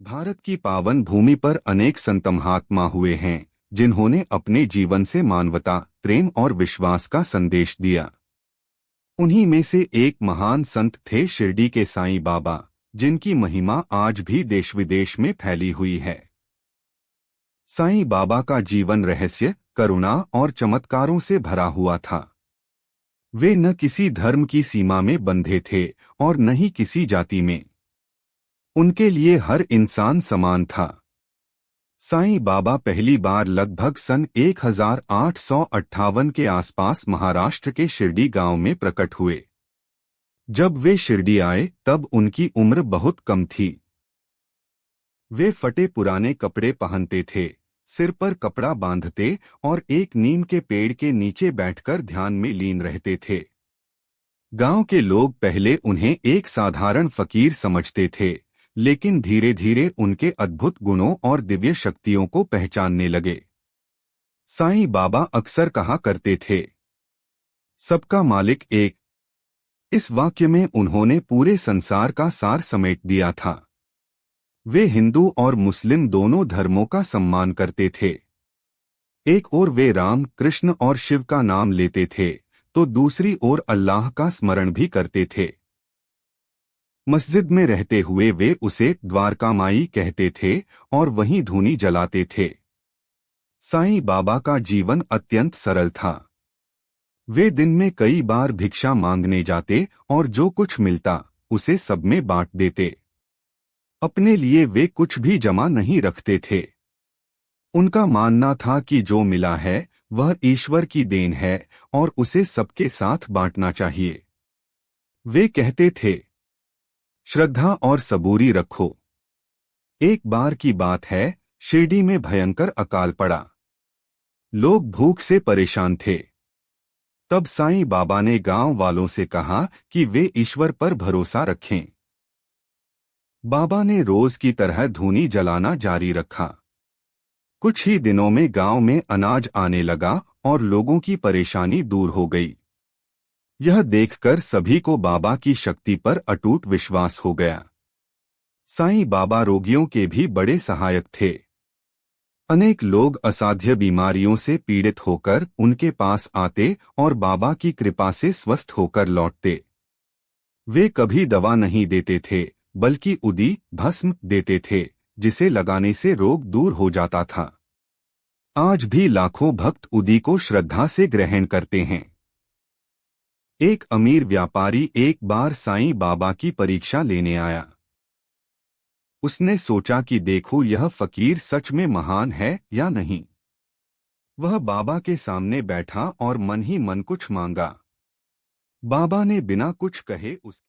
भारत की पावन भूमि पर अनेक संत महात्मा हुए हैं, जिन्होंने अपने जीवन से मानवता, प्रेम और विश्वास का संदेश दिया। उन्हीं में से एक महान संत थे शिरडी के साईं बाबा, जिनकी महिमा आज भी देश विदेश में फैली हुई है। साईं बाबा का जीवन रहस्य, करुणा और चमत्कारों से भरा हुआ था। वे न किसी धर्म की सीमा में बंधे थे और न ही किसी जाति में। उनके लिए हर इंसान समान था। साईं बाबा पहली बार लगभग सन 1858 के आसपास महाराष्ट्र के शिरडी गांव में प्रकट हुए। जब वे शिरडी आए तब उनकी उम्र बहुत कम थी। वे फटे पुराने कपड़े पहनते थे, सिर पर कपड़ा बांधते और एक नीम के पेड़ के नीचे बैठकर ध्यान में लीन रहते थे। गांव के लोग पहले उन्हें एक साधारण फकीर समझते थे, लेकिन धीरे धीरे उनके अद्भुत गुणों और दिव्य शक्तियों को पहचानने लगे। साईं बाबा अक्सर कहा करते थे, सबका मालिक एक। इस वाक्य में उन्होंने पूरे संसार का सार समेट दिया था। वे हिंदू और मुस्लिम दोनों धर्मों का सम्मान करते थे। एक ओर वे राम, कृष्ण और शिव का नाम लेते थे, तो दूसरी ओर अल्लाह का स्मरण भी करते थे। मस्जिद में रहते हुए वे उसे द्वारका माई कहते थे और वहीं धूनी जलाते थे। साईं बाबा का जीवन अत्यंत सरल था। वे दिन में कई बार भिक्षा मांगने जाते और जो कुछ मिलता उसे सब में बांट देते। अपने लिए वे कुछ भी जमा नहीं रखते थे। उनका मानना था कि जो मिला है वह ईश्वर की देन है और उसे सबके साथ बांटना चाहिए। वे कहते थे, श्रद्धा और सबूरी रखो। एक बार की बात है, शिरडी में भयंकर अकाल पड़ा। लोग भूख से परेशान थे। तब साईं बाबा ने गांव वालों से कहा कि वे ईश्वर पर भरोसा रखें। बाबा ने रोज की तरह धूनी जलाना जारी रखा। कुछ ही दिनों में गांव में अनाज आने लगा और लोगों की परेशानी दूर हो गई। यह देखकर सभी को बाबा की शक्ति पर अटूट विश्वास हो गया। साईं बाबा रोगियों के भी बड़े सहायक थे। अनेक लोग असाध्य बीमारियों से पीड़ित होकर उनके पास आते और बाबा की कृपा से स्वस्थ होकर लौटते। वे कभी दवा नहीं देते थे, बल्कि उदी, भस्म देते थे, जिसे लगाने से रोग दूर हो जाता था। आज भी लाखों भक्त उदी को श्रद्धा से ग्रहण करते हैं। एक अमीर व्यापारी एक बार साईं बाबा की परीक्षा लेने आया। उसने सोचा कि देखो यह फकीर सच में महान है या नहीं। वह बाबा के सामने बैठा और मन ही मन कुछ मांगा। बाबा ने बिना कुछ कहे उस